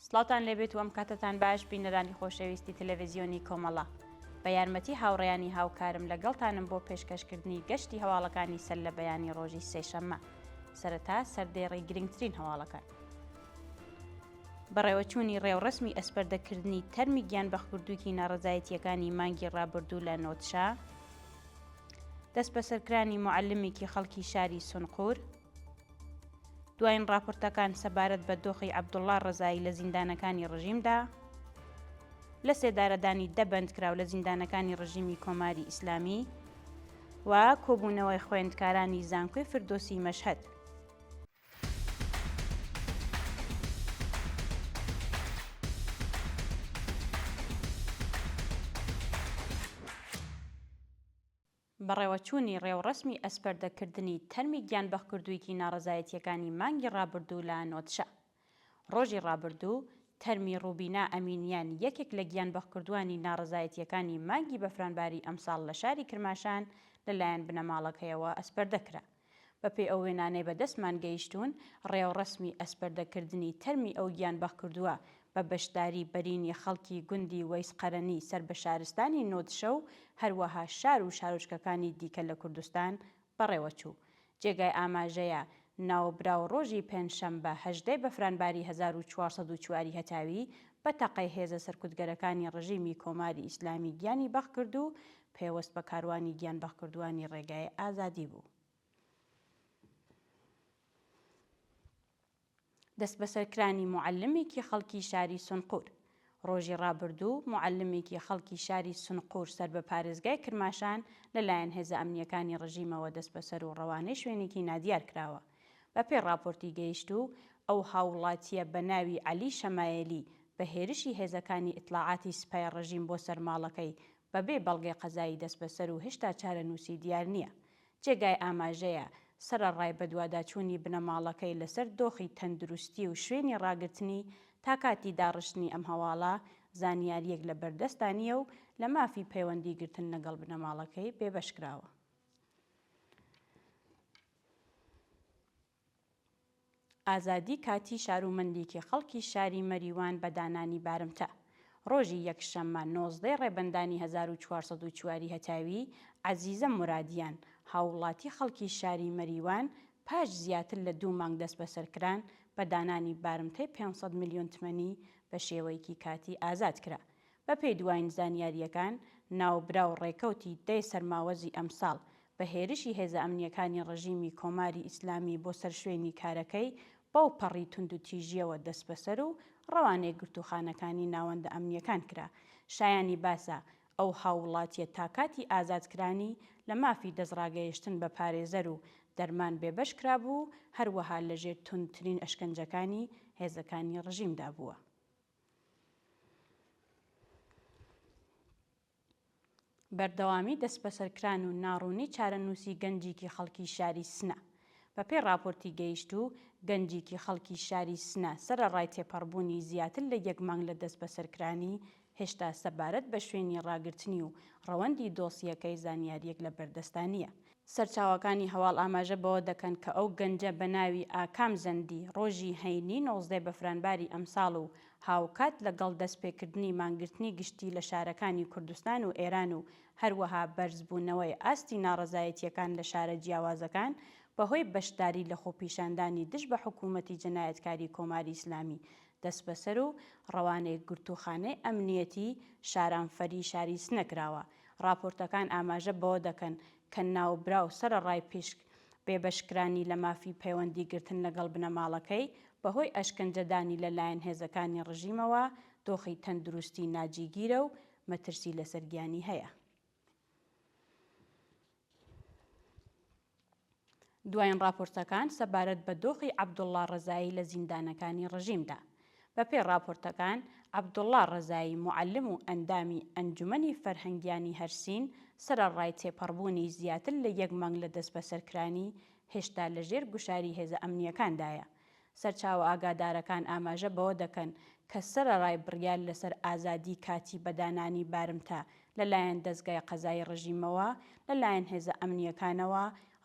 سڵاتان لێبێت و ئەم کاتتان باش بینەرانی خۆشەویستی تەلەڤیزیۆنی کۆمەڵە بە یارمەتی هاوڕێیانی هاوکارم لەگەڵتانم بۆ پێشکەشکردنی گەشتی هەواڵەکانی سەر لە بەیانی ڕۆژی سێشەممە سەرەتا سەردێڕی گرنگترین هەواڵەکان بەڕێوەچوونی ڕێوڕسمی ئەسپەردەکردنی تەرمی گیانبەخکردووکی ناڕەزایەتیەکانی مانگی ڕابردوو لە نۆتشا دەست بەسەرکرانی موعەلمێکی خەڵکی شاری سونقور دوایین راپۆرتەکان سەبارەت بە دۆخی عەبدوڵڵا ڕەزایی لە زیندانەکانی ڕژیمدا لە سێدارەدانی دەبەندکراو لە زیندانەکانی ڕژیمی کۆماری ئیسلامی و کۆبوونەوەی خوێندکارانی زانکۆی فردۆسی مەشهەد. بەڕێوەچوونی ڕێوڕسمی ئەسپەردەکردنی تەرمی گیانبەخکردوویەکی ناڕەزایەتیەکانی مانگی ڕابردوو لە نۆتشا. ڕۆژی ڕابردوو تەرمی ڕوبینا ئەمینیان یەکێک لە گیانبەخکردووانی ناڕەزایەتیەکانی مانگی بەفرانباری ئەمساڵ لە شاری کرماشان لەلایەن بنەماڵەکەیەوە ئەسپەردەکرا. بەپێی ئەو وێنانەی بەدەستمان گەیشتوون ڕێوڕسمی ئەسپەردەکردنی تەرمی ئەو گیانبەخکردووە بە بەشداری بەرینی خەڵکی گوندی وەیسقەرەنی سەر بە شارستانی نۆتشە و هەروەها شار و شارۆچکەکانی دیکە لە کوردستان بەڕێوەچوو. جێگای ئاماژەیە ناوبراو ڕۆژی پێنجشەممە 18 بەفرانباری 1404 هەتاوی بە تەقەی هێزە سەرکوتگەرەکانی ڕژیمی کۆماری ئیسلامی گیانی بەخ کرد و پێوەست بە کاروانی گیانبەخکردووانی ڕێگای ئازادی بوو. دەست بەسەرکرانی موعەلمێکی خەڵکی شاری سونقور. ڕۆژی ڕابردوو موعەلمێکی خەڵکی شاری سونقور سەر بە پارێزگای کرماشان لەلایەن هێزە ئەمنیەکانی ڕژیمەوە دەست بەسەر و ڕەوانەی شوێنێکی نادیار کراوە. بەپێی راپۆرتی گەیشتوو ئەو هاوڵاتیە بە ناوی عەلی شەمایەلی بە هێرشی هێزەکانی ئیتلاعاتی سوپای ڕژیم بۆ سەرماڵەکەی بەبێ بەڵگەی قەزایی دەست بەسەر و هێشتا چارەنووسی دیار نییە. جێگای ئاماژەیە سەرەڕای بە دوواداچوونی بنەماڵەکەی لەسەر دۆخی تەندروستی و شوێنی ڕاگرتنی تا کاتی داڕشتنی ئەم هەواڵە زانیاریەک لە بەردەستانیە و لە مافی پەیوەندی گرتن لەگەڵ بنەماڵەکەی بێبەشکراوە. ئازادی کاتی شارومەندێکی خەڵکی شاری مەریوان بە دانانی بارمتە. ڕۆژی یەکشەممە 19 ڕێبەندانی 1404 هەتاوی عەزیزە مورادیان هاوڵاتی خەڵکی شاری مەریوان پاش زیاتر لە 2 مانگ دەست بەسەرکران بە دانانی بارمتەی 500 میلیۆن تمەنی بە شێوەیەکی کاتی ئازاد کرا. بەپێی دوایین زانیاریەکان ناوبراو ڕێکەوتی دەی سەرماوەزی ئەمساڵ بە هێرشی هێزە ئەمنیەکانی ڕژیمی کۆماری ئیسلامی بۆ سەر شوێنی کارەکەی بەو پەڕی تونند و تیژیەوە دەست بەسەر و ڕەوانەی گرتوخانەکانی ناوەندە ئەمنیەکان کرا. شایانی باسە ئەو هاوڵاتیە تا کاتی ئازادکرانی لە مافی دەستڕاگەیشتن بە پارێزەر و دەرمان بێبەش کرابوو هەروەها لەژێر توندترین ئەشکەنجەکانی هێزەکانی ڕژیمدا بووە. بەردەوامی دەست بەسەرکران و ناڕوونی چارەنووسی گەنجێکی خەڵکی شاری سنە. بەپێی راپۆرتی گەیشتوو گەنجێکی خەڵکی شاری سنە سەرەڕای تێپەڕبوونی زیاتر لە 1 مانگ لە دەست بەسەرکرانی هێشتا سەبارەت بە شوێنی ڕاگرتنی و ڕەوەندی دۆسیەکەی زانیاریەک لە بەردەستانیە. سەرچاوەکانی هەواڵ ئاماژە بەوە دەکەن کە ئەو گەنجە بە ناوی ئاکام زەندی ڕۆژی هەینی 19 بەفرانباری ئەمساڵ و هاوکات لەگەڵ دەستپێکردنی مانگرتنی گشتی لە شارەکانی کوردستان و ئێران و هەروەها بەرزبوونەوەی ئاستی ناڕەزایەتیەکان لە شارە جیاوازەکان بەهۆی بەشداری لە خۆپیشاندانی دژ بە حکوومەتی جەنایەتکاری کۆماری ئیسلامی دەست بەسەر و ڕەوانەی گرتوخانەی ئەمنیەتی شارانفەری شاری سنەکراوە. راپۆرتەکان ئاماژە بەوە دەکەن کە ناوبراو سەرەڕای بێبەشکرانی لە مافی پەیوەندی گرتن لەگەڵ بنەماڵەکەی بەهۆی ئەشکەنجەدانی لەلایەن هێزەکانی ڕژیمەوە دۆخی تەندروستی ناجیگیرە و مەترسی لەسەرگیانی هەیە. دوایین راپۆرتەکان سەبارەت بە دۆخی عەبدوڵڵا ڕەزایی لە زیندانەکانی ڕژیمدا. بەپێی راپۆرتەکان عەبدوڵڵا ڕەزایی موعەلم و ئەندامی ئەنجومەنی فەرهەنگیانی هەرسین سەرەڕای تێپەڕبوونی زیاتر لە 1 مانگ لە دەست بەسەرکرانی هێشتا لەژێر گوشاری هێزە ئەمنیەکاندایە. سەرچاوە ئاگادارەکان ئاماژە بەوە دەکەن کە سەرەڕای بڕیار لەسەر ئازادی کاتی بەدانانی بارمتە لەلایەن دەستگای قەزای ڕژیمەوە لەلایەن هێزە ئەمنیەکانەوە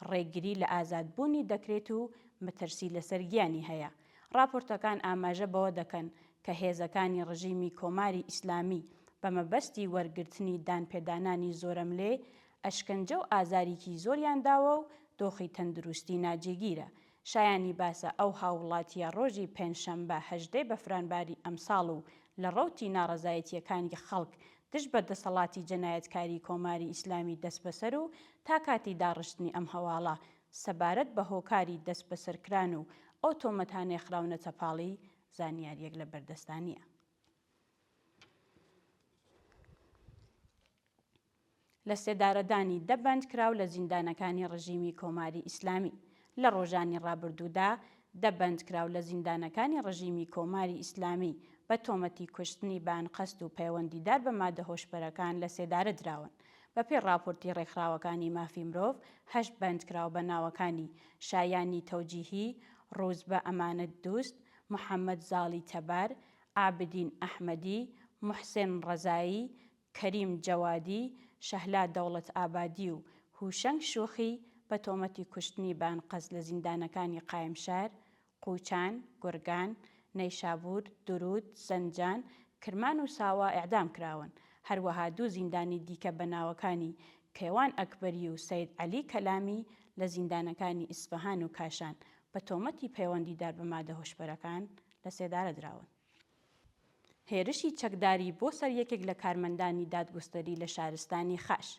ڕێگری لە ئازادبوونی دەکرێت و مەترسی لەسەرگیانی هەیە. راپۆرتەکان ئاماژە بەوە دەکەن کە هێزەکانی ڕژیمی کۆماری ئیسلامی بە مەبەستی وەرگرتنی دانپێدانانی زۆرەملێ ئەشکەنجە و ئازاریکی زۆریان داوە و دۆخی تەندروستی ناجێگیرە. شایانی باسە ئەو هاوڵاتیە ڕۆژی پێنجشەمبە 18 بەفرانباری ئەمساڵ و لە ڕەوتی ناڕەزایەتیەکانی خەڵک دژ بە دەسەڵاتی جەنایەتکاری کۆماری ئیسلامی دەست بەسەر و تا کاتی داڕشتنی ئەم هەواڵە سەبارەت بە هۆکاری دەست بەسەرکران و ئەو تۆمەتانەی خراونە چەپاڵی زانیاریەک لە بەردەستانیە. لە سێدارەدانی دەبەندکراو لە زیندانەکانی ڕژیمی کۆماری ئیسلامی. لە ڕۆژانی ڕابردوودا دەبەندکراو لە زیندانەکانی ڕژیمی کۆماری ئیسلامی بە تۆمەتی کوشتنی بانقەست و پەیوەندیدار بە مادە هۆشبەرەکان لە سێدارە دراون. بەپێی راپۆرتی ڕێکخراوەکانی مافی مرۆڤ 8 بەندکراو بە ناوەکانی شایانی تەوجیهی، ڕۆزبە ئەمانەت دووست، محەممەد زاڵی تەبار، عابدین ئەحمەدی، محسێن ڕەزایی، کەریم جەوادی، شەهلا دەوڵەت ئابادی و هوشەنگ شوخی بە تۆمەتی کوشتنی بانقەست لە زیندانەکانی قایمشار، قوچان، گورگان، نەیشابور، درود، زەنجان، کرمان و ساوا ئیعدام کراون. هەروەها دوو زیندانی دیکە بە ناوەکانی کەیوان ئەکبەری و سەید عەلی کەلامی لە زیندانەکانی ئیسفەهان و کاشان بە تۆمەتی پەیوەندیدار بە مادە هۆشبەرەکان لە سێدارە دراون. هێرشی چەکداری بۆ سەر یەکێک لە کارمەندانی دادگستری لە شارستانی خاش.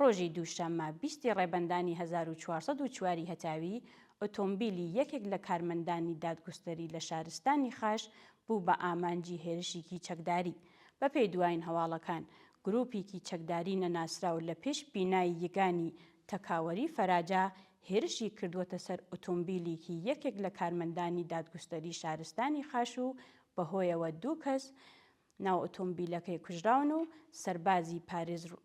ڕۆژی دووشەممە 20 ڕێبەندانی 1404 هەتاوی ئۆتۆمبیلی یەکێک لە کارمەندانی دادگستری لە شارستانی خاش بوو بە ئامانجی هێرشێکی چەکداری. بە پێی دوایین هەواڵەکان گروپێکی چەکداری نەناسراو لە پێش بینایی یەکانی تەکاوەری فەراجا هێرشی کردووەتە سەر ئۆتۆمبیلێکی یەکێک لە کارمەندانی دادگستری شارستانی خاش و بەهۆیەوە 2 کەس ناو ئۆتۆمبیلەکەی کوژراون و سەربازی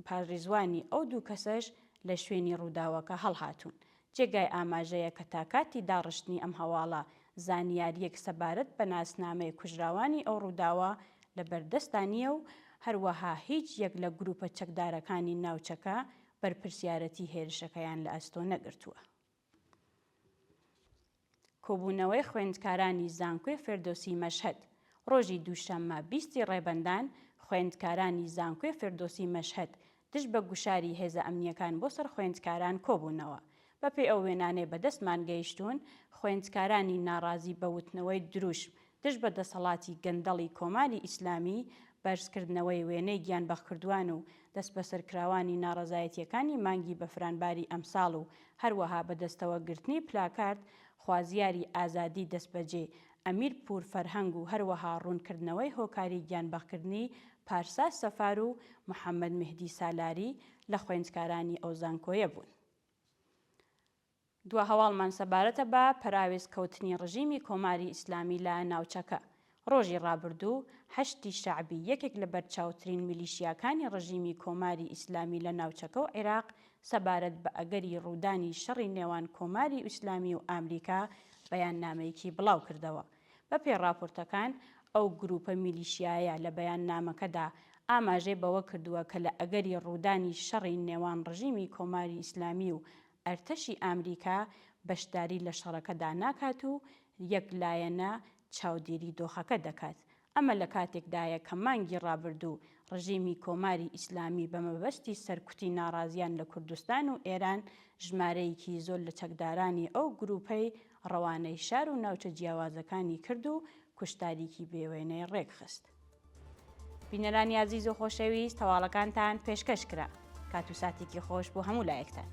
پارێزوانی ئەو 2 کەسەش لە شوێنی ڕووداوەکە هەڵهاتوون. جێگای ئاماژەیە کە تا کاتی داڕشتنی ئەم هەواڵە زانیاریەک سەبارەت بە ناسنامەی کوژراوانی ئەو ڕووداوە لە بەردەستانیە و هەروەها هیچ یەک لە گروپە چەکدارەکانی ناوچەکە بەرپرسیارەتی هێرشەکەیان لە ئەستۆ نەگرتووە. کۆبوونەوەی خوێندکارانی زانکۆی فێردۆسی مەشهەد. ڕۆژی دووشەممە 20 ڕێبەندان خوێندکارانی زانکۆی فێردۆسی مەشهەد دژ بە گوشاری هێزە ئەمنیەکان بۆ سەر خوێندکاران کۆبوونەوە. بەپێی ئەو وێنانەی بەدەستمان گەیشتوون، خوێندکارانی ناڕازی بە وتنەوەی دروش دژ بە دەسەڵاتی گەندەڵی کۆماری ئیسلامی، بەرزکردنەوەی وێنەی گیانبەخکردووان و دەست بەسەرکراوانی ناڕەزایەتیەکانی مانگی بەفرانباری ئەمساڵ و هەروەها بەدەستەوەگرتنی پلاکارد خوازیاری ئازادی دەستبەجێ ئەمیر پور فەرهەنگ و هەروەها ڕوونکردنەوەی هۆکاری گیانبەخکردنی پارسا سەفار و محەممەد مهدی سالاری لە خوێندکارانی ئەو زانکۆیە بوون. دوا هەواڵمان سەبارەتە بە پەراوێزکەوتنی ڕژیمی کۆماری ئیسلامی لە ناوچەکە. ڕۆژی ڕابردوو 8 شەعبی یەکێک لە بەرچاوترین میلیشیاکانی ڕژیمی کۆماری ئیسلامی لە ناوچەکە و عێراق سەبارەت بە ئەگەری ڕوودانی شەڕی نێوان کۆماری ئیسلامی و ئامریکا بەیاننامەیەکی بڵاو کردەوە. بەپێی راپۆرتەکان ئەو گروپە میلیشیایە لە بەیاننامەکەدا ئاماژەی بەوە کردووە کە لە ئەگەری ڕوودانی شەڕی نێوان ڕژیمی کۆماری ئیسلامی و ئەرتەشی ئامریکا بەشداری لە شەڕەکەدا ناکات و یەکلایەنە چاودێری دۆخەکە دەکات. ئەمە لە کاتێکدایە کە مانگی ڕابردوو ڕژیمی کۆماری ئیسلامی بە مەبەستی سەرکوتی ناڕازیان لە کوردستان و ئێران ژمارەیەکی زۆر لە چەکدارانی ئەو گروپەی ڕەوانەی شار و ناوچە جیاوازەکانی کرد و کوشتاریکی بێوێنەی ڕێکخست. بینەرانی عەزیز و خۆشەویست، هەواڵەکانتان پێشکەش کرا. کات و ساتێکی خۆش بۆ هەموو لایەکتان.